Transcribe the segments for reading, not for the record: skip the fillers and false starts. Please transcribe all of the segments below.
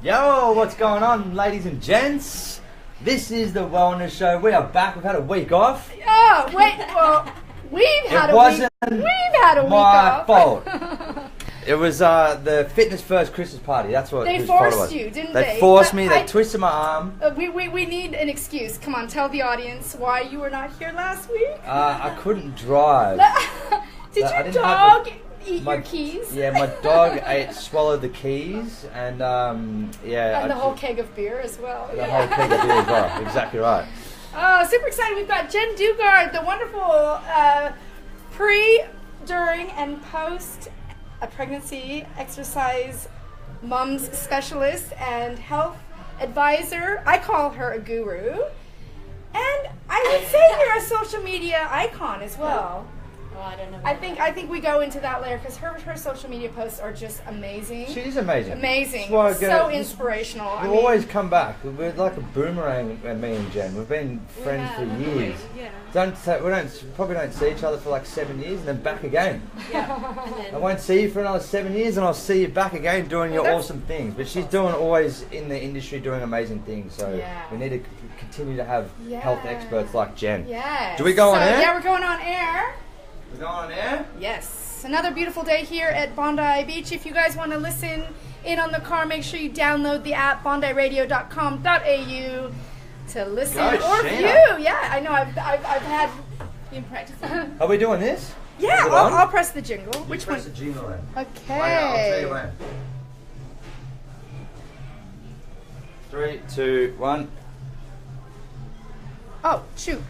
Yo, what's going on, ladies and gents? This is the Wellness Show. We are back. We've had a week off. Oh, wait, well, we've had a week off. My fault. It was the Fitness First Christmas party. That's what they forced you, didn't they? They forced me. They twisted my arm. We need an excuse. Come on, tell the audience why you were not here last week. I couldn't drive. Did your dog eat your keys? Yeah, my dog swallowed the keys, and yeah. And the whole keg of beer as well. The whole keg of beer as well. Exactly right. Oh, super excited! We've got Jen Duggard, the wonderful pre, during, and post a pregnancy exercise mom's specialist and health advisor. I call her a guru, and I would say you're a social media icon as well. Oh, I don't know. I think we go into that later because her social media posts are just amazing. She's amazing. Amazing. So inspirational. We'll always come back. We're like a boomerang, me and Jen. We've been friends for years. Yeah. Probably don't see each other for like 7 years and then back again. Yeah. I won't see you for another 7 years and I'll see you back again doing your awesome things. But she's always in the industry doing amazing things. So we need to continue to have health experts like Jen. Yeah. Do we go on air? Yeah, we're going on air. We're going on air? Yes. Another beautiful day here at Bondi Beach. If you guys want to listen in on the car, make sure you download the app bondiradio.com.au to listen or view. Yeah, I know. I've had been practicing. Are we doing this? Yeah, I'll press the jingle. Which one? Press the jingle then. Okay. I'll tell you when. 3, 2, 1. Oh, shoot.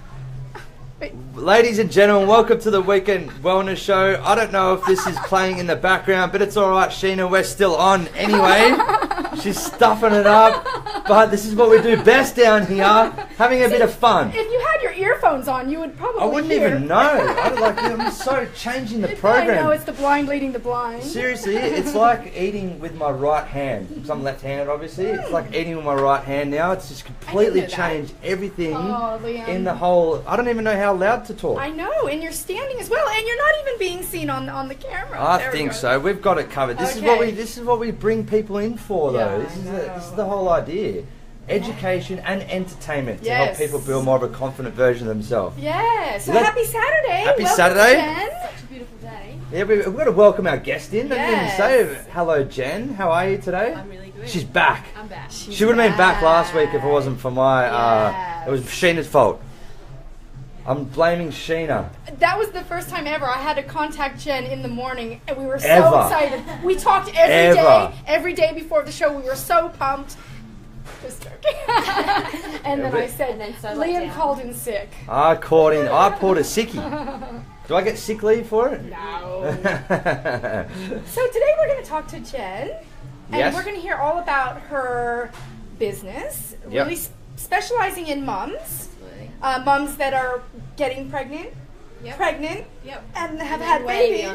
Wait. Ladies and gentlemen, welcome to the Weekend Wellness Show. I don't know if this is playing in the background, but it's alright, Sheena, we're still on anyway. She's stuffing it up, but this is what we do best down here, having a bit of fun. If you had your earphones on, you would probably I wouldn't even know. I'm so changing the program. I know, it's the blind leading the blind. Seriously, it's like eating with my right hand. Because I'm left-handed, obviously. It's like eating with my right hand now. It's just completely changed everything in the whole... I don't even know how loud to talk. I know, and you're standing as well, and you're not even being seen on the camera. I think so. We've got it covered. This is what we bring people in for, though. This is the whole idea. Education and entertainment to help people build more of a confident version of themselves. Yeah. So happy Saturday. Happy Saturday. Jen. Such a beautiful day. Yeah, we've got to welcome our guest in. I didn't even say hello, Jen. How are you today? I'm really good. She's back. I'm back. She would have been back last week if it wasn't for my... it was Sheena's fault. I'm blaming Sheena. That was the first time ever I had to contact Jen in the morning, and we were so excited. We talked every day before the show. We were so pumped. Just joking. And then I said, Liam called in sick. I pulled a sickie. Do I get sick leave for it? No. So today we're going to talk to Jen, and we're going to hear all about her business, really specializing in mums. Mums that are getting pregnant, and have had babies.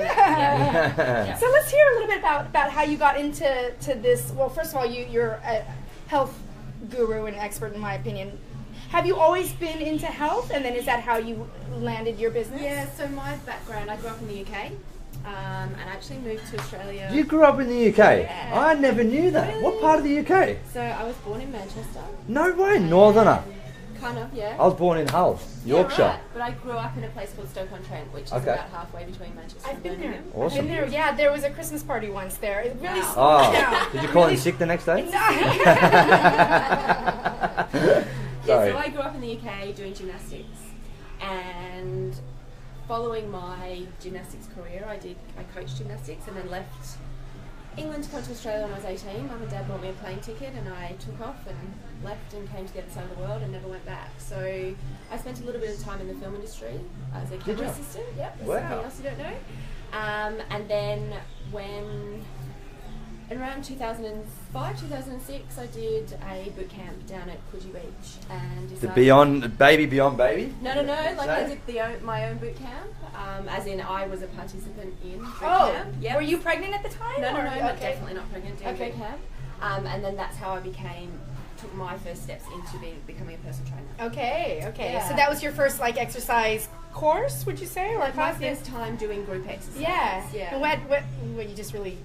So let's hear a little bit about how you got into this. Well, first of all, you're a health guru and expert, in my opinion. Have you always been into health, and then is that how you landed your business? Yeah, so my background, I grew up in the UK, and I actually moved to Australia. You grew up in the UK? Yeah. I never knew that. Really? What part of the UK? So I was born in Manchester. No way, Northerner. Kind of, yeah. I was born in Hull, Yorkshire. Right. But I grew up in a place called Stoke-on-Trent, which is about halfway between Manchester and Birmingham. I've been there. Yeah, there was a Christmas party once there. It really did you call in sick the next day? No. So I grew up in the UK doing gymnastics, and following my gymnastics career, I coached gymnastics and then left England to come to Australia when I was 18. Mum and Dad bought me a plane ticket and I took off and left and came to the other side of the world and never went back. So I spent a little bit of time in the film industry as a camera assistant. Yep, there's something else you don't know. And then when around 2005, 2006, I did a boot camp down at Coogee Beach and decided... The Baby Beyond Baby? No, like I did my own boot camp, as in I was a participant in boot camp. Yep. Were you pregnant at the time? No, definitely not pregnant doing boot camp. And then that's how I took my first steps into becoming a personal trainer. Okay. Yeah. So that was your first exercise course, would you say, or my first time doing group exercise? Yeah. And what you just really...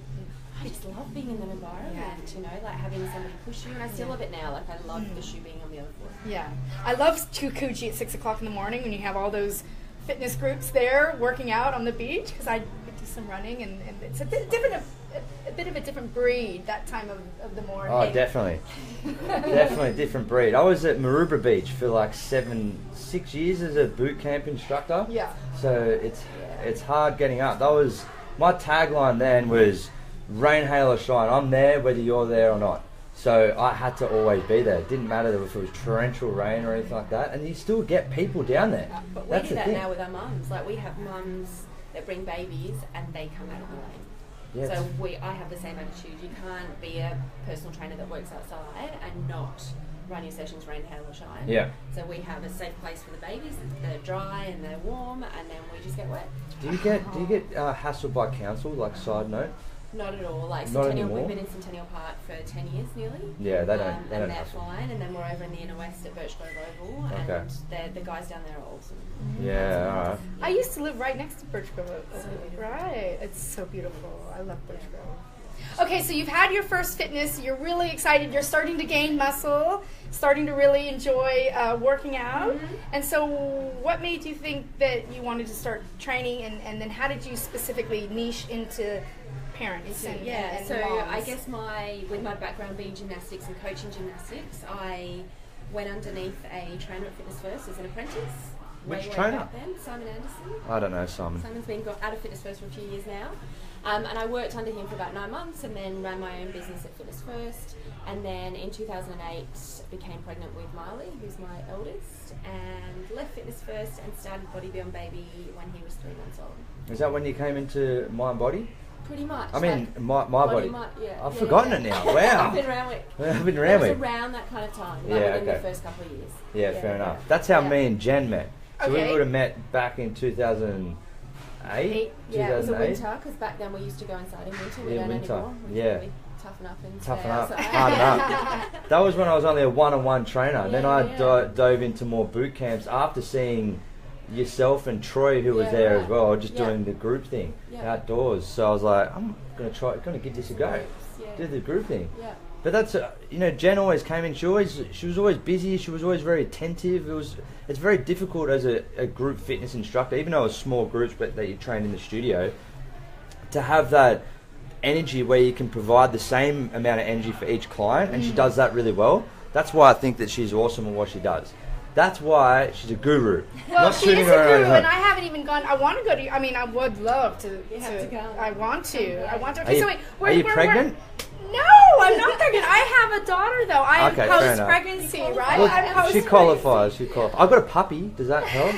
I just love being in that environment. you know, like having somebody push you. And I still love it now. Like I love the shoe being on the other foot. Yeah, I love Kikuchi at 6 o'clock in the morning when you have all those fitness groups there working out on the beach, because I do some running, and it's a bit of a different breed that time of the morning. Oh, definitely. Definitely a different breed. I was at Maroubra Beach for like 6 years as a boot camp instructor. Yeah. So it's hard getting up. That was my tagline then, was rain, hail or shine. I'm there whether you're there or not. So I had to always be there. It didn't matter if it was torrential rain or anything like that. And you still get people down there. But we do that now with our mums. Like we have mums that bring babies and they come out of the rain. Yes. So I have the same attitude. You can't be a personal trainer that works outside and not run your sessions rain, hail or shine. Yeah. So we have a safe place for the babies. They're dry and they're warm, and then we just get wet. Do you get hassled by council? Like, side note. Not at all. Like not Centennial, anymore? we've been in Centennial Park for 10 years nearly. Yeah, they don't. And they're fine. And then we're over in the inner west at Birch Grove Oval, and the guys down there are awesome. Yeah, all right. I used to live right next to Birch Grove Oval. Right, it's so beautiful. I love Birch Grove. Okay, so you've had your first fitness. You're really excited. You're starting to gain muscle, starting to really enjoy working out. And so what made you think that you wanted to start training, and then how did you specifically niche into parents and so moms? I guess with my background being gymnastics and coaching gymnastics, I went underneath a trainer at Fitness First as an apprentice. Which trainer? Back then, Simon Anderson. I don't know Simon. Simon's been out of Fitness First for a few years now. And I worked under him for about 9 months and then ran my own business at Fitness First. And then in 2008, became pregnant with Marley, who's my eldest, and left Fitness First and started Body Beyond Baby when he was 3 months old. Is that when you came into Mind Body? Pretty much. I mean, my body. I've forgotten it now. Wow. I've been around with. It was around that kind of time. Within the first couple of years. Yeah, fair enough. That's how me and Jen met. So we would have met back in 2008. Yeah, it was a winter, because back then we used to go inside in winter. We don't anymore. Really toughen up and toughen up, harden up. That was when I was only a one-on-one trainer. Then I dove into more boot camps after seeing yourself and Troy, who was there as well, just doing the group thing outdoors. So I was like, I'm gonna give this a go. Do the group thing. But that's Jen always came in. She was always busy. She was always very attentive. It's very difficult as a group fitness instructor, even though it's small groups, but that you train in the studio, to have that energy where you can provide the same amount of energy for each client, and she does that really well. That's why I think that she's awesome at what she does. That's why she's a guru. Well, she is a guru, and I haven't even gone. I want to go to. I mean, I would love to. You have to go. I want to. I want to. Okay, so wait, are you pregnant? No, I'm not pregnant. I have a daughter, though. I am post-pregnancy, right? Well, I'm post-pregnancy. She qualifies. I've got a puppy. Does that help?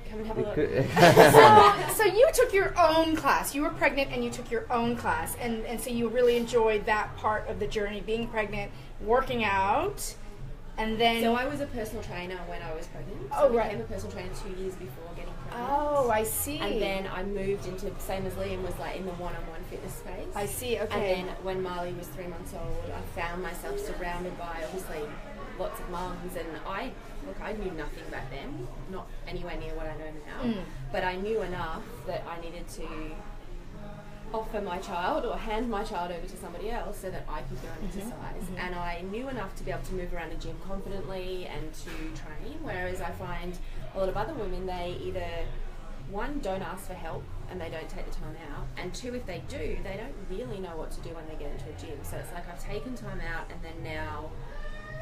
Come and have a look. So you took your own class. You were pregnant, and you took your own class, and so you really enjoyed that part of the journey, being pregnant, working out. And then, so I was a personal trainer when I was pregnant. So I became a personal trainer 2 years before getting pregnant. Oh, I see. And then I moved into, same as Liam, was like in the one-on-one fitness space. I see, okay. And then when Marley was 3 months old, I found myself surrounded by obviously lots of mums, and I knew nothing back then, not anywhere near what I know now, but I knew enough that I needed to offer my child or hand my child over to somebody else so that I could go and exercise. And I knew enough to be able to move around a gym confidently and to train, whereas I find a lot of other women, they either, one, don't ask for help and they don't take the time out, and two, if they do, they don't really know what to do when they get into a gym. So it's like I've taken time out, and then now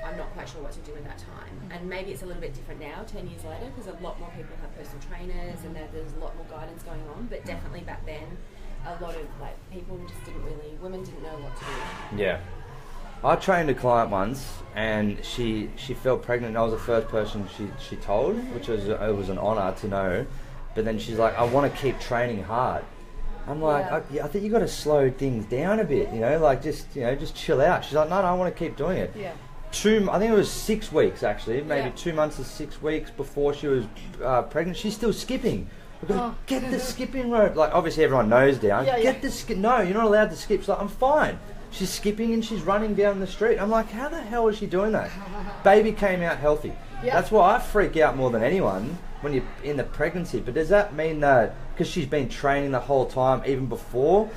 I'm not quite sure what to do in that time. And maybe it's a little bit different now, 10 years later, because a lot more people have personal trainers and there's a lot more guidance going on, but definitely back then a lot of people just women didn't know what to do. Yeah. I trained a client once, and she fell pregnant. I was the first person she told, which was it was an honour to know. But then she's like, I want to keep training hard. I'm like, I think you got to slow things down a bit, just chill out. She's like, no, I want to keep doing it. Yeah. I think it was 6 weeks actually, maybe 2 months to 6 weeks before she was pregnant. She's still skipping. We've got to get the skipping rope. Like, obviously everyone knows down. Get the skip. No, you're not allowed to skip. She's like, I'm fine. She's skipping and she's running down the street. I'm like, how the hell is she doing that? Baby came out healthy. Yep. That's why I freak out more than anyone when you're in the pregnancy. But does that mean that because she's been training the whole time, even before,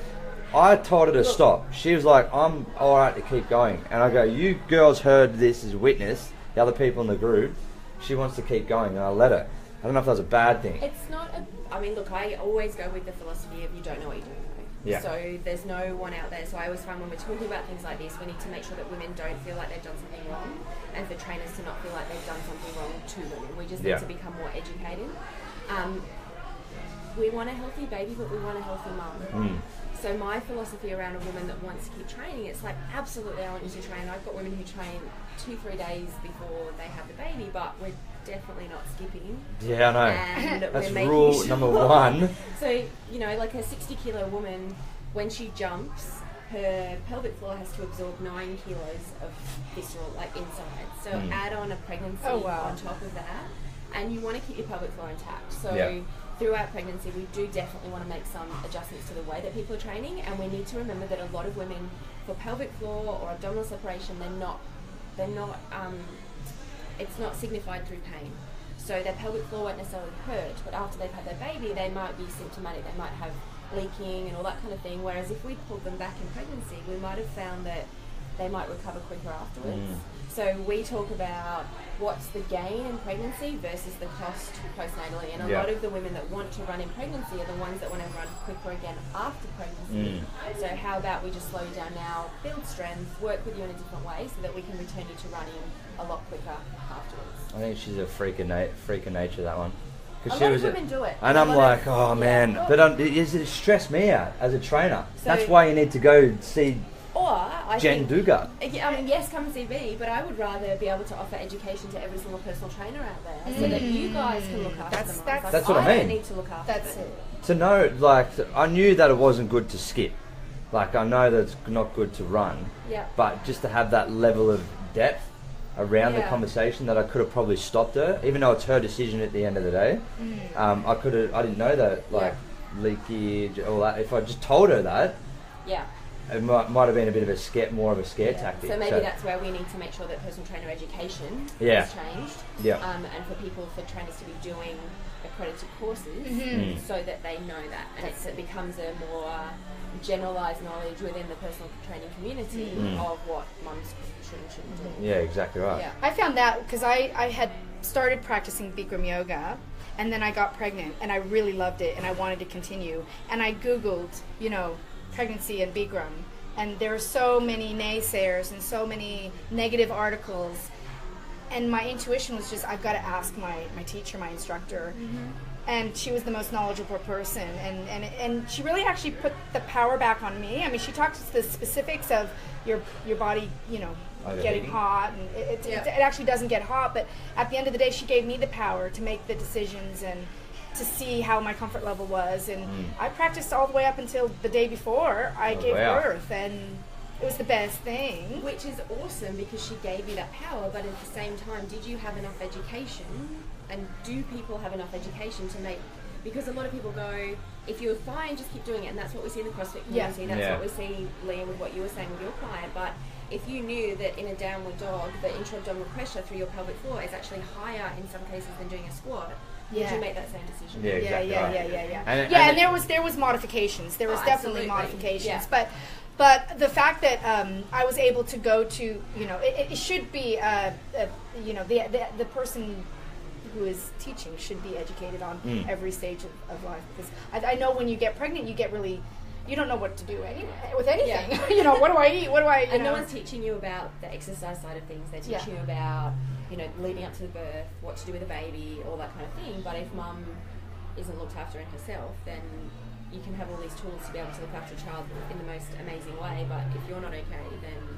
I told her to stop. She was like, I'm alright to keep going. And I go, you girls heard this as witness, the other people in the group. She wants to keep going, and I let her. I don't know if that was a bad thing. It's not I mean, look, I always go with the philosophy of you don't know what you don't know. Yeah. So there's no one out there. So I always find when we're talking about things like this, we need to make sure that women don't feel like they've done something wrong, and for trainers to not feel like they've done something wrong to women. We just need to become more educated. We want a healthy baby, but we want a healthy mum. So my philosophy around a woman that wants to keep training, it's like, absolutely, I want you to train. I've got women who train 2-3 days before they have the baby, but we're definitely not skipping. Yeah, I know. And that's we're rule sure. number one. So, you know, like a 60-kilo woman, when she jumps, her pelvic floor has to absorb 9 kilos of visceral, like inside. So add on a pregnancy on top of that, and you want to keep your pelvic floor intact. So throughout pregnancy, we do definitely want to make some adjustments to the way that people are training, and we need to remember that a lot of women, for pelvic floor or abdominal separation, it's not signified through pain. So their pelvic floor won't necessarily hurt, but after they've had their baby, they might be symptomatic. They might have leaking and all that kind of thing, whereas if we pulled them back in pregnancy, we might have found that they might recover quicker afterwards. So we talk about what's the gain in pregnancy versus the cost postnatally, and a lot of the women that want to run in pregnancy are the ones that want to run quicker again after pregnancy. So how about we just slow you down now, build strength, work with you in a different way so that we can return you to running a lot quicker afterwards. I think she's a freak of nature, that one. A lot of women do it. And I'm like, oh man, but it stressed me out as a trainer. So that's why you need to go see Jen Duggard. I mean, yes, come and see me, but I would rather be able to offer education to every single personal trainer out there so that you guys can look after them. That's what I mean. I don't need to look after them. To know, like, I knew that it wasn't good to skip. Like, I know that it's not good to run. Yeah. But just to have that level of depth around the conversation that I could have probably stopped her, even though it's her decision at the end of the day. I didn't know that, like, leakage, all that. If I just told her that, it might have been a bit of a scare tactic. So maybe that's where we need to make sure that personal trainer education has changed. And for trainers to be doing accredited courses so that they know that, and it becomes a more generalised knowledge within the personal training community of what mums should and shouldn't do. Yeah, exactly right. Yeah. I found that because I had started practicing Bikram yoga, and then I got pregnant, and I really loved it, and I wanted to continue. And I Googled, pregnancy and Bikram, and there are so many naysayers and so many negative articles, and my intuition was just, I've got to ask my teacher, my instructor. And she was the most knowledgeable person, and she really actually put the power back on me. I mean, she talked to the specifics of your body, getting hot, and it actually doesn't get hot, but at the end of the day, she gave me the power to make the decisions and to see how my comfort level was. And I practiced all the way up until the day before I gave birth, and it was the best thing. Which is awesome because she gave you that power, but at the same time, did you have enough education? And do people have enough education to make... Because a lot of people go, if you're fine, just keep doing it. And that's what we see in the CrossFit community. That's what we see, Liam, with what you were saying with your client. But if you knew that in a downward dog, the intra-abdominal pressure through your pelvic floor is actually higher in some cases than doing a squat, would you make that same decision? Yeah, exactly And there was modifications. There was definitely modifications. But the fact that I was able to go to, it should be, the person who is teaching should be educated on every stage of life. Because I know when you get pregnant, you don't know what to do with anything. Yeah. What do I eat? And no one's teaching you about the exercise side of things. They're teaching you about, leading up to the birth, what to do with a baby, all that kind of thing. But if mum isn't looked after in herself, then you can have all these tools to be able to look after a child in the most amazing way. But if you're not okay, then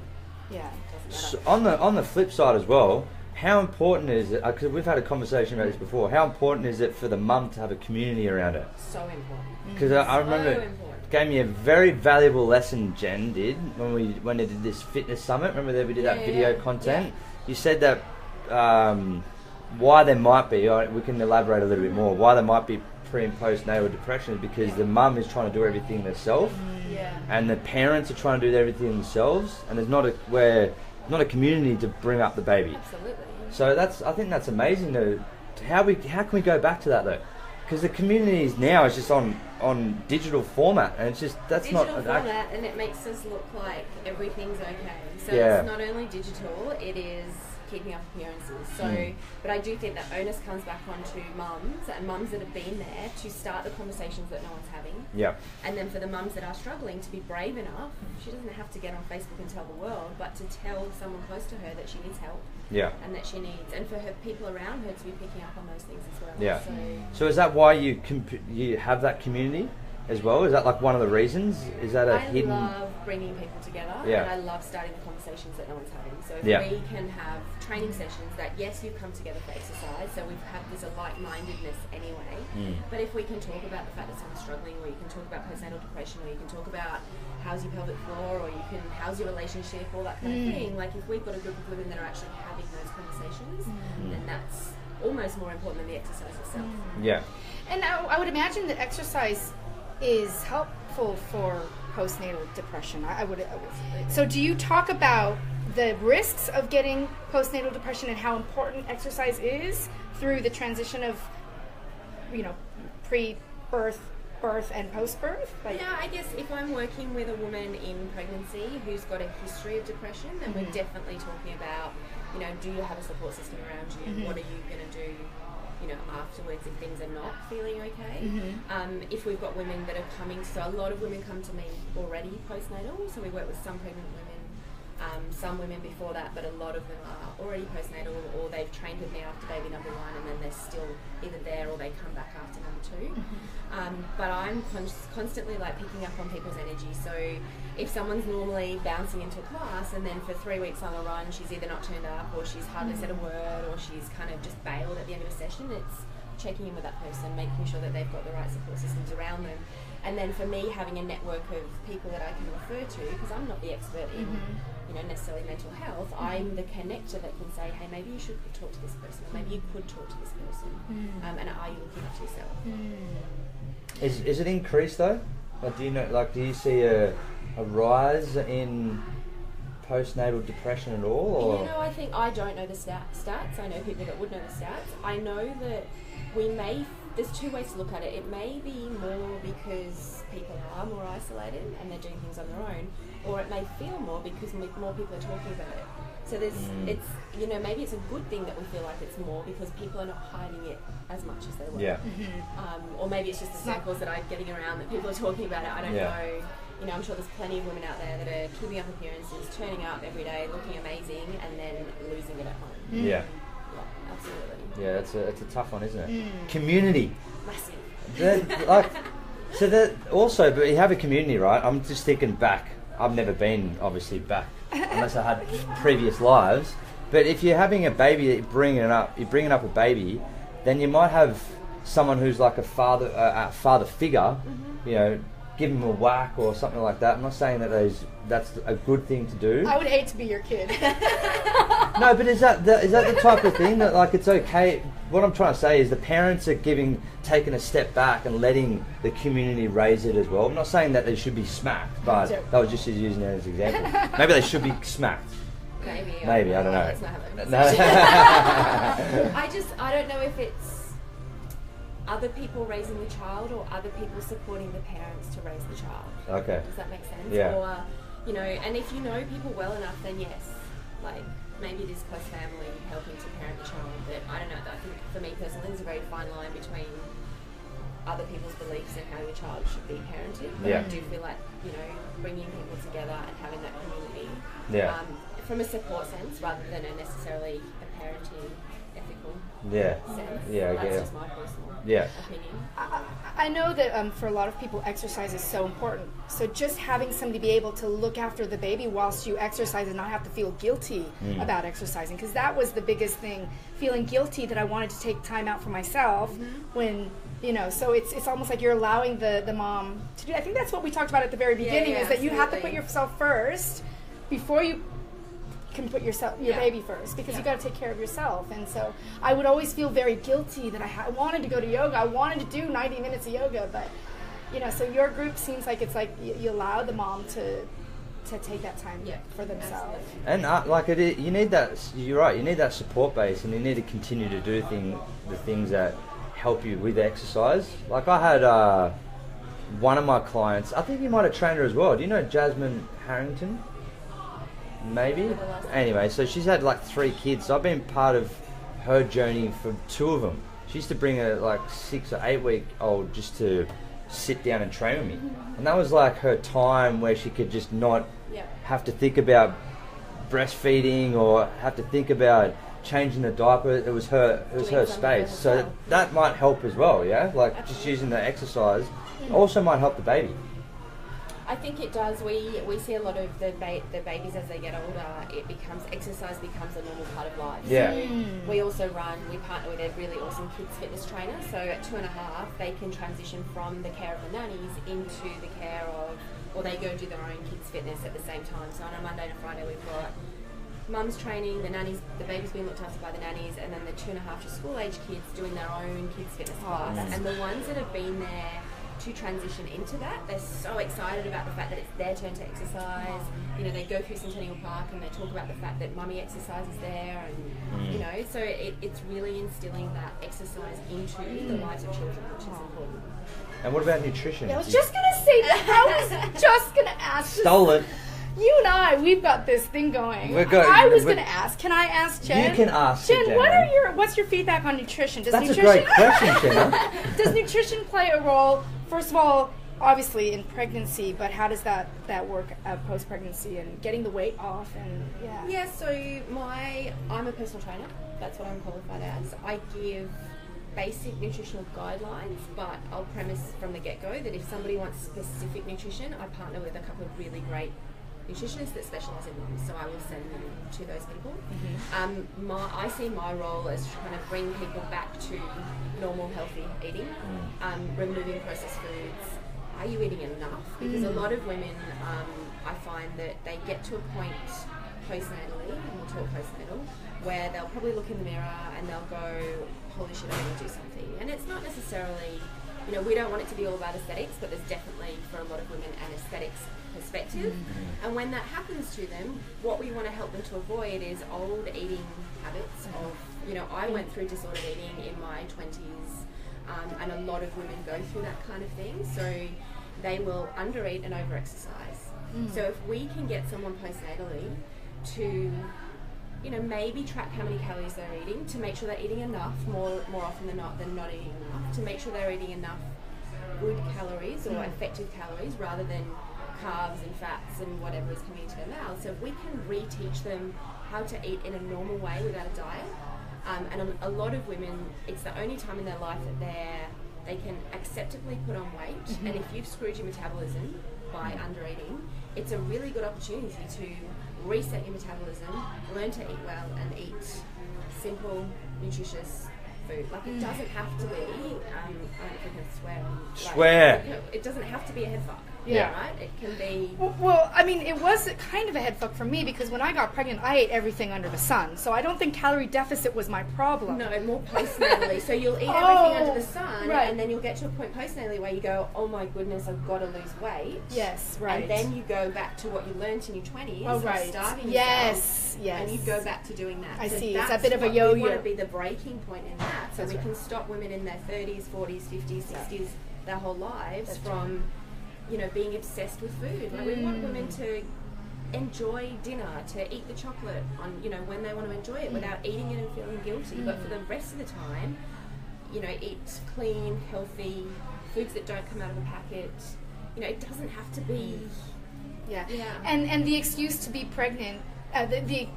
it doesn't matter. So on the flip side as well, how important is it, because we've had a conversation about this before, how important is it for the mum to have a community around her? So important. Because I remember it gave me a very valuable lesson, Jen did, when they did this fitness summit. Remember that we did that video content? Yeah. You said that why there might be, we can elaborate a little bit more, why there might be pre and postnatal depression is because the mum is trying to do everything herself, and the parents are trying to do everything themselves, and there's not a community to bring up the baby. Absolutely. So I think that's amazing. How can we go back to that though? because the communities now is just on digital format, and it's just digital format, and it makes us look like everything's okay. So it's not only digital, it is keeping up appearances. So, but I do think that onus comes back onto mums and mums that have been there to start the conversations that no one's having. Yeah. And then for the mums that are struggling to be brave enough, she doesn't have to get on Facebook and tell the world, but to tell someone close to her that she needs help. Yeah. And that she needs, and for her people around her to be picking up on those things as well. Yeah. So is that why you have that community as well? Is that like one of the reasons? Is that a hidden? I love bringing people together, and I love starting the conversations that no one's having. So if we can have training sessions that, yes, you've come together for exercise, so we've had this like-mindedness anyway, but if we can talk about the fact that someone's struggling, or you can talk about postnatal depression, or you can talk about how's your pelvic floor, or you can how's your relationship, all that kind of thing, like if we've got a group of women that are actually having those conversations, then that's almost more important than the exercise itself. Yeah. And I would imagine that exercise is helpful for postnatal depression. I would. So do you talk about the risks of getting postnatal depression and how important exercise is through the transition of, pre-birth, birth, and post-birth? Yeah, I guess if I'm working with a woman in pregnancy who's got a history of depression, then we're definitely talking about, do you have a support system around you? What are you going to do afterwards if things are not feeling okay? If we've got women that are coming, so a lot of women come to me already postnatal, so we work with some pregnant women, some women before that, but a lot of them are already postnatal, or they've trained with me after baby number 1 and then they're still either there or they come back after number 2. But I'm constantly picking up on people's energy. So if someone's normally bouncing into a class and then for 3 weeks on a run she's either not turned up, or she's hardly said a word, or she's kind of just bailed at the end of a session, it's checking in with that person, making sure that they've got the right support systems around them. And then for me, having a network of people that I can refer to, because I'm not the expert in necessarily mental health, I'm the connector that can say, hey, maybe you should talk to this person, or maybe you could talk to this person, and are you looking after yourself? Is it increased though? Do you see a rise in postnatal depression at all? Or? I think I don't know the stats. I know people that would know the stats. I know that there's two ways to look at it. It may be more because people are more isolated and they're doing things on their own, or it may feel more because more people are talking about it. So there's, it's, maybe it's a good thing that we feel like it's more because people are not hiding it as much as they were. Yeah. Or maybe it's just the circles that I'm getting around that people are talking about it. I don't know. I'm sure there's plenty of women out there that are keeping up appearances, turning up every day, looking amazing, and then losing it at home. Yeah. Absolutely. Yeah, it's a tough one, isn't it? Community. Massive. Also, but you have a community, right? I'm just thinking back. I've never been, obviously, back unless I had previous lives. But if you're having a baby, you're bringing up a baby, then you might have someone who's like a father figure, give him a whack or something like that. I'm not saying that that's a good thing to do. I would hate to be your kid. No, but is that the type of thing that it's okay? What I'm trying to say is the parents are taking a step back and letting the community raise it as well. I'm not saying that they should be smacked, but I was just using it as an example. Maybe they should be smacked. Maybe I don't know. Let's not have that. I don't know if it's other people raising the child or other people supporting the parents to raise the child. Okay. Does that make sense? Yeah. Or, and if you know people well enough, then yes, maybe it is close family helping to parent the child. But I don't know. I think for me personally, there's a very fine line between other people's beliefs and how your child should be parented. But I do feel like, bringing people together and having that community from a support sense rather than necessarily a parenting ethical sense. That's just my personal opinion. I know that for a lot of people, exercise is so important. So just having somebody be able to look after the baby whilst you exercise and not have to feel guilty about exercising, because that was the biggest thing, feeling guilty that I wanted to take time out for myself when, so it's almost like you're allowing the mom to do. I think that's what we talked about at the very beginning, is that you have to put yourself first before you can put your baby first, because you got to take care of yourself. And so I would always feel very guilty that I wanted to go to yoga. I wanted to do 90 minutes of yoga, but so your group seems like it's like you allow the mom to take that time for themselves. Absolutely. And you need that. You're right. You need that support base, and you need to continue to do the things that help you with exercise. Like I had one of my clients, I think you might have trained her as well. Do you know Jasmine Harrington? Maybe? Anyway, so she's had like 3 kids. So I've been part of her journey for 2 of them. She used to bring a like 6 or 8 week old just to sit down and train with me. And that was like her time where she could just not have to think about breastfeeding or have to think about changing the diaper. It was her space. So that might help as well, yeah? Like just using the exercise also might help the baby. I think it does. We see a lot of the babies as they get older. Exercise becomes a normal part of life. Yeah. So we also we partner with a really awesome kids fitness trainer. So at 2.5, they can transition from the care of the nannies into the care of, or they go do their own kids fitness at the same time. So on a Monday and a Friday, we've got mums training, the nannies, the baby's being looked after by the nannies, and then the 2.5 to school age kids doing their own kids fitness class. And the ones that have been there to transition into that, they're so excited about the fact that it's their turn to exercise. You know, they go through Centennial Park and they talk about the fact that mummy exercises there, and you know, so it's really instilling that exercise into the lives of children, which is important. And what about nutrition? Yeah, I was just gonna say that. I was just gonna ask. Stole it. You and I, we've got this thing going. I was going to ask. Can I ask Jen? You can ask Jen. What's your feedback on nutrition? That's a great question, Jenna. Does nutrition play a role? First of all, obviously in pregnancy, but how does that work post-pregnancy and getting the weight off and Yeah. So I'm a personal trainer. That's what I'm qualified as. I give basic nutritional guidelines, but I'll premise from the get-go that if somebody wants specific nutrition, I partner with a couple of really great nutritionists that specialise in mums, so I will send them to those people. I see my role as to kind of bring people back to normal, healthy eating, removing processed foods. Are you eating enough? Because a lot of women, I find that they get to a point postnatally, and we'll talk postnatal, where they'll probably look in the mirror and they'll go, holy shit, I want to do something. And it's not necessarily, you know, we don't want it to be all about aesthetics, but there's definitely, for a lot of women, an aesthetics perspective. And when that happens to them, what we want to help them to avoid is old eating habits of, you know, I went through disordered eating in my 20s, and a lot of women go through that kind of thing, so they will undereat and over-exercise. So if we can get someone postnatally to, you know, maybe track how many calories they're eating, to make sure they're eating enough, more often than not eating enough, to make sure they're eating enough good calories or effective calories rather than carbs and fats and whatever is coming into their mouths. So if we can reteach them how to eat in a normal way without a diet, and a lot of women, it's the only time in their life that they can acceptably put on weight, and if you've screwed your metabolism by undereating, it's a really good opportunity to reset your metabolism, learn to eat well, and eat simple, nutritious food. Like, it doesn't have to be, I don't know if I can swear. Like, it doesn't have to be a head fuck. Yeah. Right? It can be... Well, I mean, it was kind of a head fuck for me because when I got pregnant, I ate everything under the sun. So I don't think calorie deficit was my problem. No, more postnatally. So you'll eat everything under the sun, and then you'll get to a point postnatally where you go, oh my goodness, I've got to lose weight. Yes, right. And then you go back to what you learnt in your 20s. Oh, right. Starving yes. And you go back to doing that. I so see. It's a bit of a yo-yo. We want to be the breaking point in that. So we can stop women in their 30s, 40s, 50s, 60s, their whole lives from... you know, being obsessed with food. Like, we want women to enjoy dinner, to eat the chocolate on, you know, when they want to enjoy it without eating it and feeling guilty. But for the rest of the time, you know, eat clean, healthy foods that don't come out of a packet. You know, it doesn't have to be. Yeah. And the excuse to be pregnant, the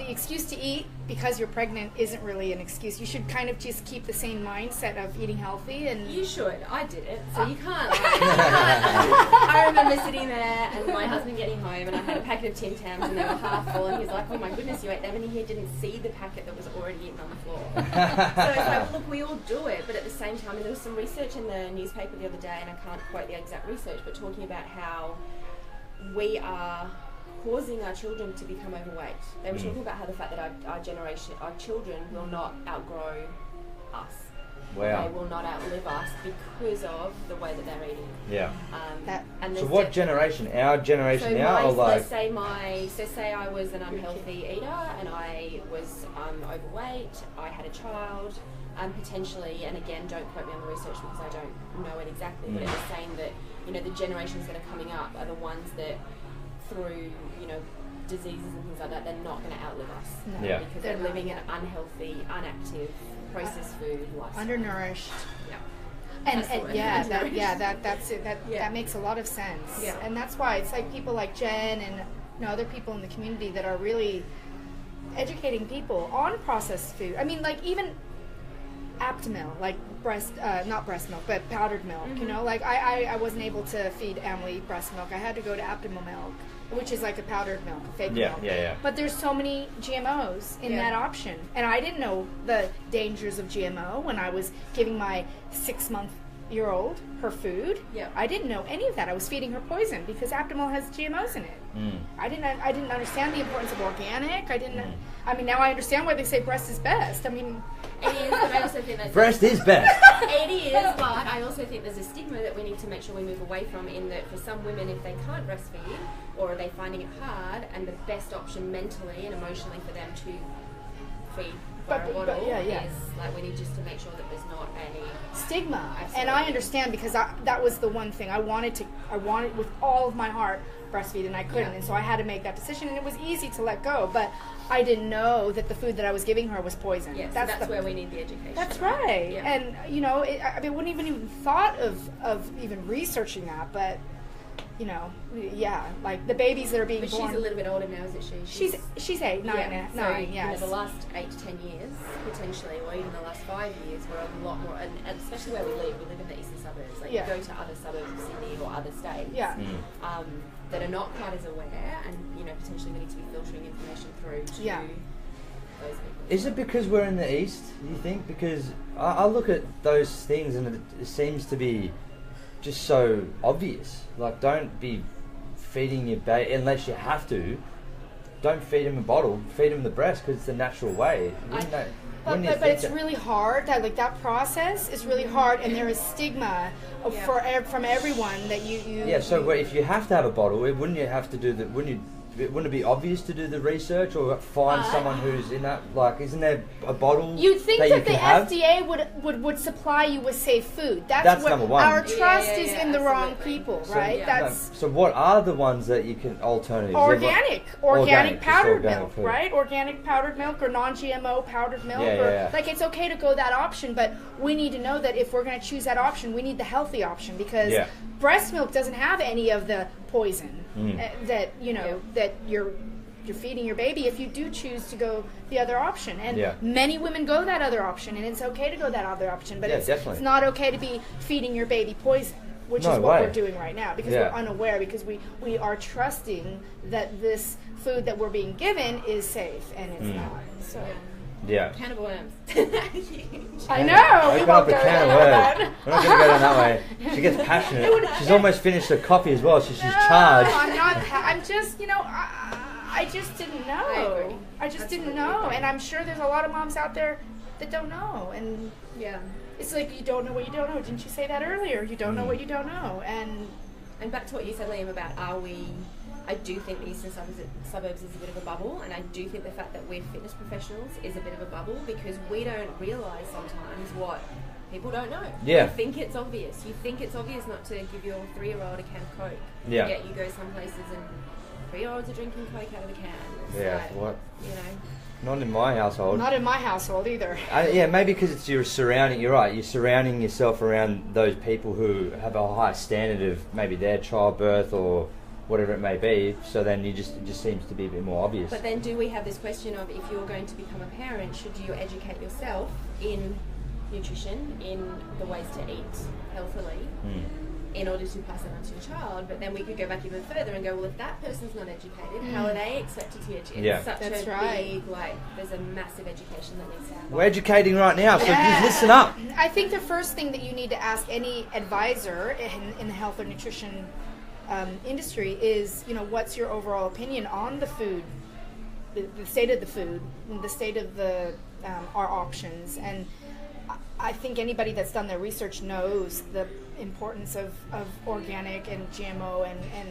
excuse to eat because you're pregnant isn't really an excuse. You should kind of just keep the same mindset of eating healthy. And you should. I did it, so you can't. I remember sitting there and my husband getting home, and I had a packet of Tim Tams and they were half full, and he's like, "Oh my goodness, you ate them," and he didn't see the packet that was already eaten on the floor. So it's like, well, look, we all do it, but at the same time, and there was some research in the newspaper the other day, and I can't quote the exact research, but talking about how we are causing our children to become overweight. They were talking about how the fact that our generation, our children will not outgrow us. Wow. They will not outlive us because of the way that they're eating. Yeah. And so what generation? Our generation now, or like? Say I was an unhealthy eater and I was overweight. I had a child, potentially, and again, don't quote me on the research because I don't know it exactly. But it was saying that the generations that are coming up are the ones that, through diseases and things like that, they're not going to outlive us. No. Yeah. Because they're living an unhealthy, inactive, processed food lifestyle. Undernourished. Yeah. That's it. That makes a lot of sense. Yeah. And that's why it's like people like Jen and other people in the community that are really educating people on processed food. I mean, like even Aptamil, like not breast milk, but powdered milk. Mm-hmm. Like I wasn't able to feed Emily breast milk. I had to go to Aptamil milk, which is like a powdered milk, a fake milk. Yeah. But there's so many GMOs in that option. And I didn't know the dangers of GMO when I was giving my 6-month-old her food. Yeah. I didn't know any of that. I was feeding her poison because Aptamil has GMOs in it. I didn't understand the importance of organic. I mean, now I understand why they say breast is best. I mean, it is, but I also think that's breast is best. It is, but I also think there's a stigma that we need to make sure we move away from, in that for some women, if they can't breastfeed or are they finding it hard, and the best option mentally and emotionally for them to feed via a bottle is, like, we need just to make sure that there's not a stigma. Absolutely. And I understand because that was the one thing I wanted with all of my heart breastfeed, and I couldn't, and so I had to make that decision, and it was easy to let go, but I didn't know that the food that I was giving her was poison. Yeah, that's where we need the education. That's right. Yeah. And I wouldn't even thought of even researching that, but like the babies that are being born. She's a little bit older now, isn't she? She's 8, 9, 9. Yes. The last 8 to 10 years, potentially, or even the last 5 years, we're a lot more, and especially where we live in the eastern suburbs. Like you go to other suburbs of Sydney or other states. Yeah. That are not quite as aware, and potentially we need to be filtering information through to those people. Is it because we're in the east, do you think? Because I look at those things and it seems to be just so obvious. Like, don't be feeding your baby unless you have to. Don't feed him a bottle. Feed him the breast because it's the natural way. But it's really hard. That process is really hard, and there is stigma from everyone that you. Yeah. So if you have to have a bottle, wouldn't you have to do the? Wouldn't it be obvious to do the research or find someone who's in that? Like, isn't there a bottle? You'd think that the have? FDA would supply you with safe food. That's what number one. Our trust is in the wrong people, right? So what are the ones that you can alternatives? Organic powdered milk, food. Right? Organic powdered milk or non-GMO powdered milk. Like, it's okay to go that option, but we need to know that if we're going to choose that option, we need the healthy option, because breast milk doesn't have any of the poison that that you're feeding your baby if you do choose to go the other option. And many women go that other option, and it's okay to go that other option, but it's not okay to be feeding your baby poison, which is what we're doing right now, because we're unaware, because we are trusting that this food that we're being given is safe, and it's not. So Can of worms. I know. Open up a can of worms. We're not going to go down that way. She gets passionate. She's almost finished her coffee as well, so she's charged. I'm not. I'm just, I just didn't know. I just didn't know, and I'm sure there's a lot of moms out there that don't know. And it's like, you don't know what you don't know. Didn't you say that earlier? You don't know what you don't know. And back to what you said, Liam, about I do think the eastern suburbs is a bit of a bubble, and I do think the fact that we're fitness professionals is a bit of a bubble, because we don't realise sometimes what people don't know. Yeah. You think it's obvious. You think it's obvious not to give your 3-year-old a can of Coke. Yeah. Yet you go some places and 3-year-olds are drinking Coke out of a can. It's what? Not in my household. Not in my household either. Maybe because it's you're surrounding yourself around those people who have a high standard of maybe their childbirth or whatever it may be, so then it just seems to be a bit more obvious. But then do we have this question of, if you're going to become a parent, should you educate yourself in nutrition, in the ways to eat healthily, in order to pass it on to your child? But then we could go back even further and go, well, if that person's not educated, how are they expected to be educated? Yeah. It's such That's a right. big, there's a massive education that needs to happen. We're educating right now, so just listen up. I think the first thing that you need to ask any advisor in the health or nutrition industry is, what's your overall opinion on the food, the state of the food, the state of our options. And I think anybody that's done their research knows the importance of organic and GMO and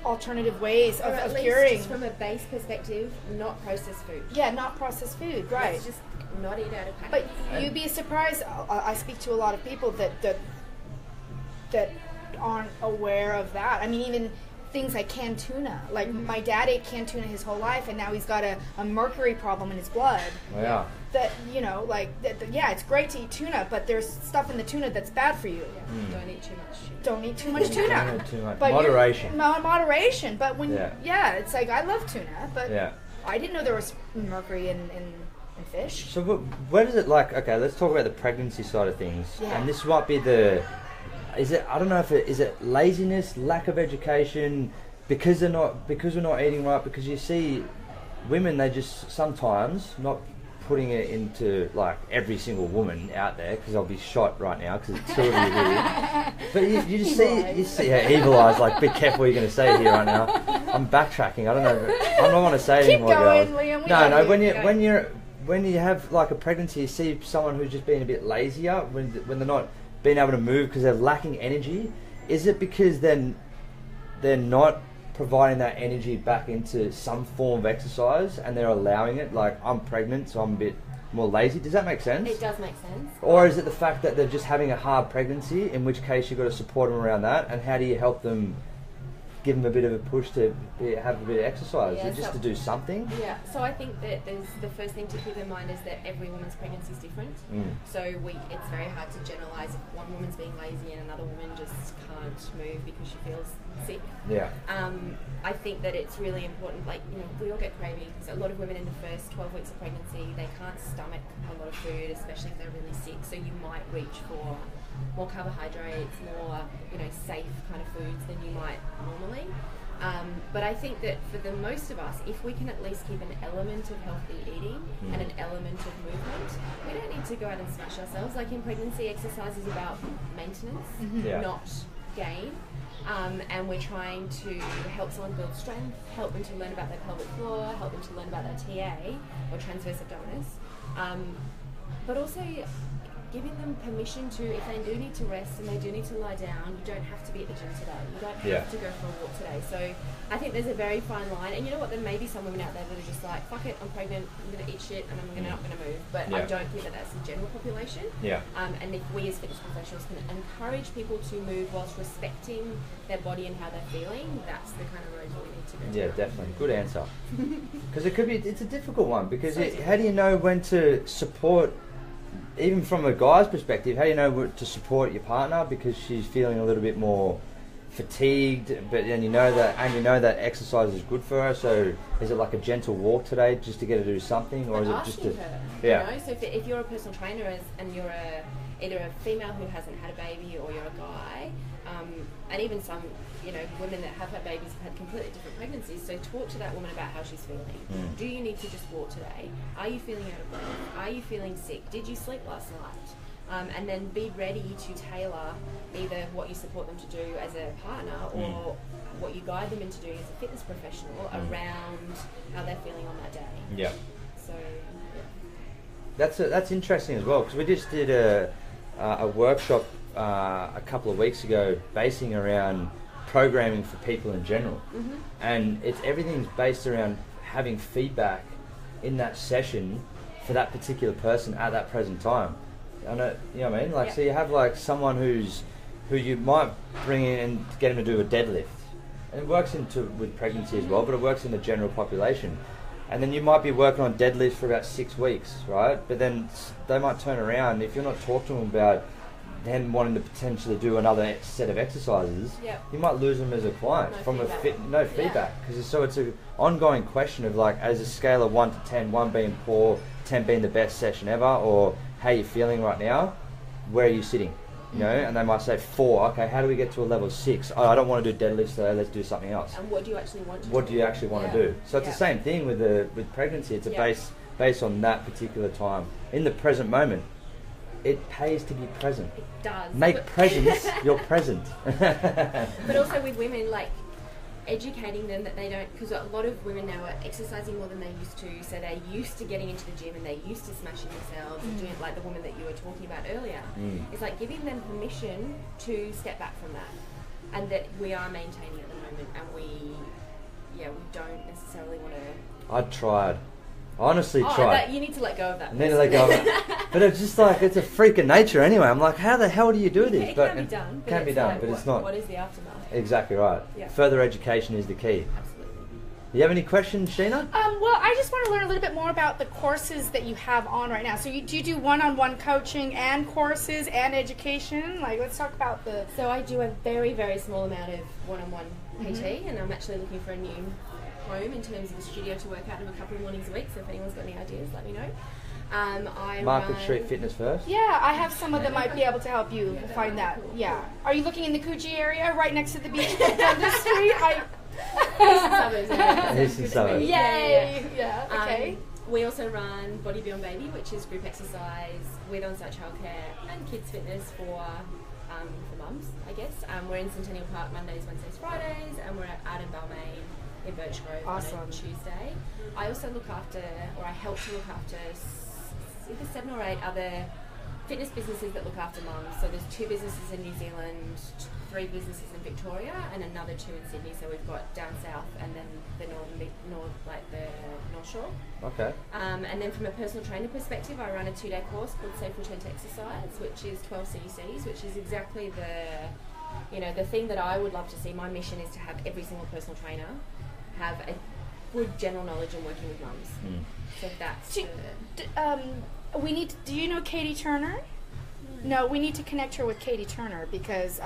alternative ways of curing. Just from a base perspective, not processed food. Yeah, not processed food, right. Let's just not eat out of But packets. you'd be surprised, I speak to a lot of people that aren't aware of that. I mean, even things like canned tuna. Like, my dad ate canned tuna his whole life, and now he's got a mercury problem in his blood. Yeah. That, you know, like, yeah, it's great to eat tuna, but there's stuff in the tuna that's bad for you. Yeah. Don't eat too much tuna. Don't eat too much tuna. Don't eat too much. But moderation. Moderation. But when, it's like, I love tuna, but I didn't know there was mercury in fish. So where does it, like, okay, let's talk about the pregnancy side of things. Yeah. And this might be is it laziness, lack of education, because we're not eating right, because you see women, they just sometimes, not putting it into like every single woman out there, because I'll be shot right now because it's 2 of you here. But you just see evil eyes, like, be careful what you're going to say here right now. I'm backtracking. I don't know. I don't want to say anymore, going, girls. Liam, when you have like a pregnancy, you see someone who's just being a bit lazier when they're not being able to move because they're lacking energy. Is it because then they're not providing that energy back into some form of exercise and they're allowing it? Like, I'm pregnant, so I'm a bit more lazy. Does that make sense? It does make sense. Or is it the fact that they're just having a hard pregnancy, in which case you've got to support them around that? And how do you help them, give them a bit of a push to have a bit of exercise, just to do something? Yeah, so I think that the first thing to keep in mind is that every woman's pregnancy is different. So it's very hard to generalise if one woman's being lazy and another woman just can't move because she feels sick. Yeah. I think that it's really important, like, you know, we all get cravings. A lot of women in the first 12 weeks of pregnancy, they can't stomach a lot of food, especially if they're really sick, so you might reach for more carbohydrates, more, you know, safe kind of foods than you might normally. But I think that for the most of us, if we can at least keep an element of healthy eating and an element of movement, we don't need to go out and smash ourselves. Like, in pregnancy, exercise is about maintenance, not gain. And we're trying to help someone build strength, help them to learn about their pelvic floor, help them to learn about their TA, or transverse abdominis. But also giving them permission to, if they do need to rest and they do need to lie down, you don't have to be at the gym today. You don't have to go for a walk today. So I think there's a very fine line. And you know what, there may be some women out there that are just like, fuck it, I'm pregnant, I'm going to eat shit and I'm not going to move. But I don't think that that's the general population. Yeah. And if we as fitness professionals can encourage people to move whilst respecting their body and how they're feeling, that's the kind of road we need to go. Yeah, definitely. Good answer. Because it's a difficult one. Because how do you know when to support, even from a guy's perspective, how do you know to support your partner because she's feeling a little bit more fatigued, but then you know that exercise is good for her? So is it like a gentle walk today just to get her to do something, or is it just her, you know? So if you're a personal trainer and you're either a female who hasn't had a baby or you're a guy, and even some, you know, women that have had babies have had completely different pregnancies, so talk to that woman about how she's feeling. Do you need to just walk today? Are you feeling out of breath? Are you feeling sick? Did you sleep last night? And then be ready to tailor either what you support them to do as a partner or what you guide them into doing as a fitness professional around how they're feeling on that day. Yeah. So, That's interesting as well, because we just did a workshop a couple of weeks ago basing around programming for people in general, and everything's based around having feedback in that session for that particular person at that present time. I know, you know what I mean? Like, so you have like someone who you might bring in and get them to do a deadlift, and it works with pregnancy as well, but it works in the general population. And then you might be working on deadlifts for about 6 weeks, right? But then they might turn around, if you're not talking to them about them wanting to potentially do another set of exercises, you might lose them as a client no feedback. So it's an ongoing question of, like, as a scale of 1 to 10, 1 being poor, 10 being the best session ever, or how you feeling right now, where are you sitting? You know, and they might say 4. Okay, how do we get to a level 6? Oh, I don't want to do deadlifts today. Let's do something else. And what do you actually want to do? What do you actually want to do? So it's the same thing with pregnancy. It's based on that particular time in the present moment. It pays to be present. It does. Make presence your present. But also with women, like, educating them that they don't, because a lot of women now are exercising more than they used to, so they're used to getting into the gym and they're used to smashing themselves and doing like the woman that you were talking about earlier. It's like giving them permission to step back from that, and that we are maintaining at the moment, and we don't necessarily want to. I tried. Honestly tried. You need to let go of that. I need to let go of it. But it's just like, it's a freak of nature anyway. I'm like, how the hell do you do this? It can be done. Can be done, but it's not. What is the aftermath? Exactly right. Yeah. Further education is the key. Absolutely. Do you have any questions, Sheena? Well, I just want to learn a little bit more about the courses that you have on right now. So do you do one-on-one coaching and courses and education? Like, let's talk about the... So I do a very, very small amount of one-on-one PT, and I'm actually looking for a new home in terms of a studio to work out of a couple of mornings a week. So if anyone's got any ideas, let me know. Market Street Fitness First? Yeah, I have someone that might be able to help you find that. Yeah. Are you looking in the Coogee area, right next to the beach on the street? Eastern Suburbs. Yay! Yeah, okay. We also run Body Beyond Baby, which is group exercise with on-site childcare and kids fitness for mums, I guess. We're in Centennial Park Mondays, Wednesdays, Fridays, and we're out in Balmain in Birch Grove on a Tuesday. I also look after, or I help to look after either 7 or 8 other fitness businesses that look after mums. So there's 2 businesses in New Zealand, 3 businesses in Victoria, and another 2 in Sydney. So we've got down south and then the North Shore. Okay. And then from a personal trainer perspective, I run a 2-day course called Safe Return to Exercise, which is 12 CECs, which is exactly the thing that I would love to see. My mission is to have every single personal trainer have a good general knowledge in working with mums. So that's do you know Katie Turner? No, we need to connect her with Katie Turner because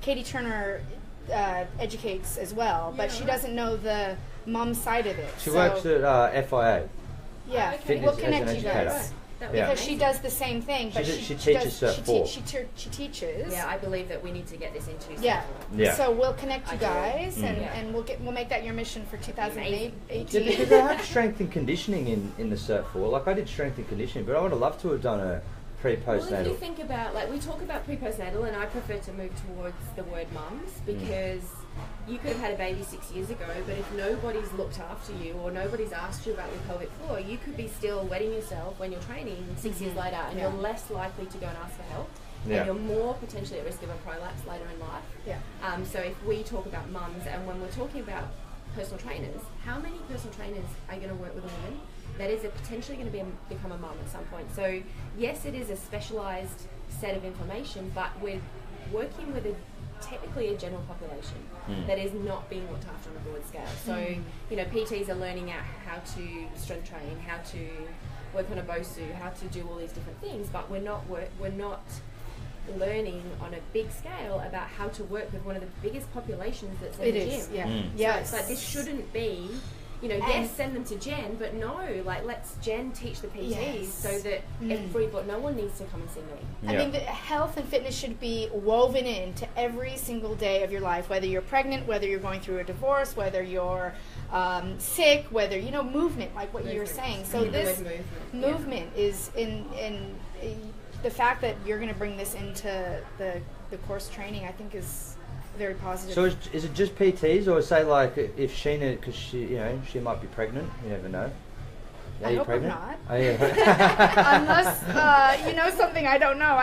Katie Turner educates as well, but she doesn't know the mom side of it. She works at FIA. Yeah, Fitness we'll connect you guys. Right. Because she does the same thing, but she teaches Cert 4. She teaches. Yeah, I believe that we need to get this into Cert 4. Yeah. So we'll connect you guys, and we'll make that your mission for 2018. Yeah, because they have strength and conditioning in the Cert 4. Like, I did strength and conditioning, but I would have loved to have done a pre-postnatal. Well, if you think about, like, we talk about pre-postnatal, and I prefer to move towards the word mums because you could have had a baby 6 years ago, but if nobody's looked after you or nobody's asked you about your pelvic floor, you could be still wetting yourself when you're training 6 years later, and you're less likely to go and ask for help, and you're more potentially at risk of a prolapse later in life. So if we talk about mums, and when we're talking about personal trainers, how many personal trainers are going to work with a woman that is potentially going to become a mum at some point? So yes, it is a specialised set of information, but we're working with technically a general population that is not being looked after on a broad scale. So, PTs are learning out how to strength train, how to work on a BOSU, how to do all these different things, but we're not learning on a big scale about how to work with one of the biggest populations that's in the gym. Yes. So it's like, this shouldn't be, yes, send them to Jen, but no, like, let's Jen teach the PTs so that no one needs to come and see me. I mean, the health and fitness should be woven into every single day of your life, whether you're pregnant, whether you're going through a divorce, whether you're sick, whether, movement, like what you were saying. So this movement is in the fact that you're going to bring this into the course training, I think is very positive. So is it just PTs, or say like if Sheena, because she might be pregnant, you never know. I hope pregnant? I'm not. Oh, yeah. Unless you know something I don't know.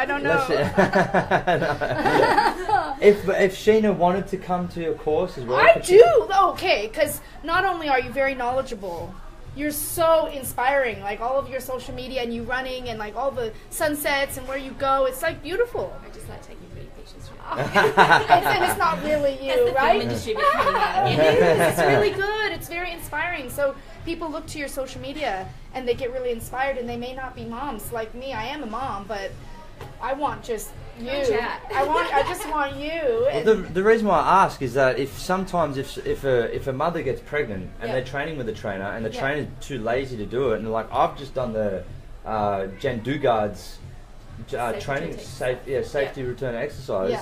If Sheena wanted to come to your course as well, I do. Okay, because not only are you very knowledgeable, you're so inspiring. Like all of your social media and you running and like all the sunsets and where you go, it's like beautiful. I just like taking pretty pictures. And it's not really you, right? It is. It's really good. It's very inspiring. So people look to your social media and they get really inspired, and they may not be moms like me. I am a mom, but I want just you. I just want you. Well, the reason why I ask is that if a mother gets pregnant and they're training with a trainer and the trainer's too lazy to do it, and they're like, I've just done the Jen Duggard's training safety return exercise.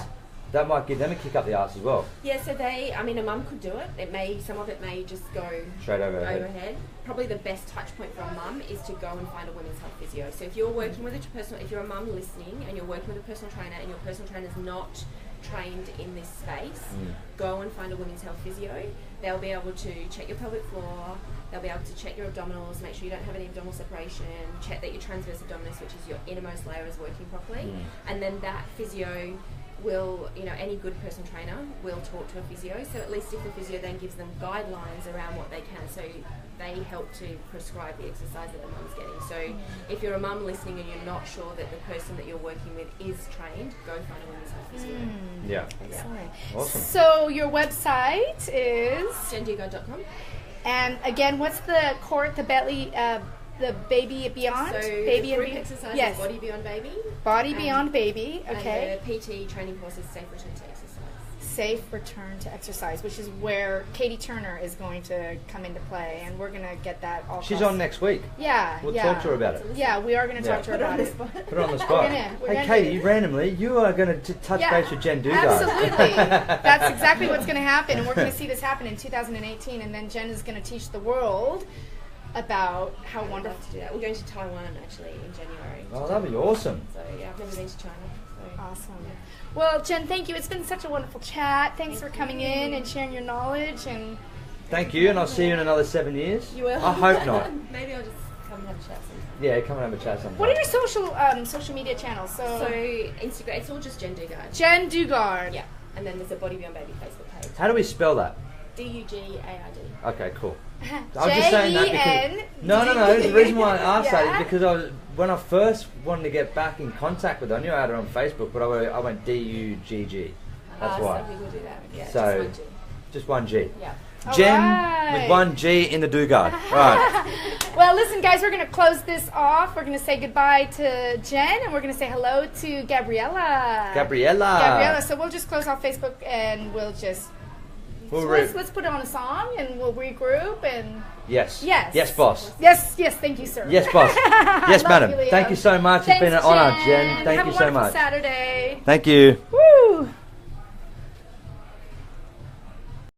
That might give them a kick up the arse as well. Yeah, so a mum could do it. Some of it may just go straight overhead. Probably the best touch point for a mum is to go and find a women's health physio. So if you're working with if you're a mum listening and you're working with a personal trainer and your personal trainer is not trained in this space, go and find a women's health physio. They'll be able to check your pelvic floor, they'll be able to check your abdominals, make sure you don't have any abdominal separation, check that your transverse abdominis, which is your innermost layer, is working properly, and then that physio will, any good personal trainer will talk to a physio, so at least if the physio then gives them guidelines around what they can, so they help to prescribe the exercise that the mum's getting. So if you're a mum listening and you're not sure that the person that you're working with is trained, go find a women's health physio. Yeah. Excellent. Awesome. So your website is? JenDuggard.com. And again, what's the court, the belly, the baby beyond? So baby the group exercise is Body Beyond Baby. Body Beyond Baby, okay. And the PT training course is Safe Return to Exercise. Safe Return to Exercise, which is where Katie Turner is going to come into play, and we're going to get that all. She's on next week. Yeah. We'll talk to her about it. Yeah, we are going to talk to her about it. Put her on the spot. Hey, Katie, randomly, you are going to touch base with Jen Duggard. Absolutely. That's exactly what's going to happen, and we're going to see this happen in 2018, and then Jen is going to teach the world about how wonderful to do that. We're going to Taiwan actually in January. Oh, that'd be awesome. So yeah, I've never been to China. So. Awesome. Yeah. Well, Jen, thank you. It's been such a wonderful chat. Thanks for coming in and sharing your knowledge. And thank you, and I'll see you in another 7 years. You will. I hope not. Maybe I'll just come and have a chat sometime. Yeah, come and have a chat sometime. What are your social media channels? So Instagram, it's all just Jen Duggard. Jen Duggard. Yeah, and then there's a Body Beyond Baby Facebook page. How do we spell that? Duggard. Okay, cool. I'm just saying that because no. The reason why I asked that is because when I first wanted to get back in contact with her, I knew I had her on Facebook, but I went Duggg. That's why. Some people do that. Yeah, so just one G. Yeah. Jen with one G in the Duggard. Right. Well, listen, guys, we're going to close this off. We're going to say goodbye to Jen, and we're going to say hello to Gabriella. So we'll just close off Facebook, and we'll just. Let's put on a song and we'll regroup and Yes, boss. Yes, thank you, sir. Yes, boss. Yes, madam. Thank you so much. It's been an honour, Jen. Thank you so much. Have a wonderful Saturday. Thank you. Woo!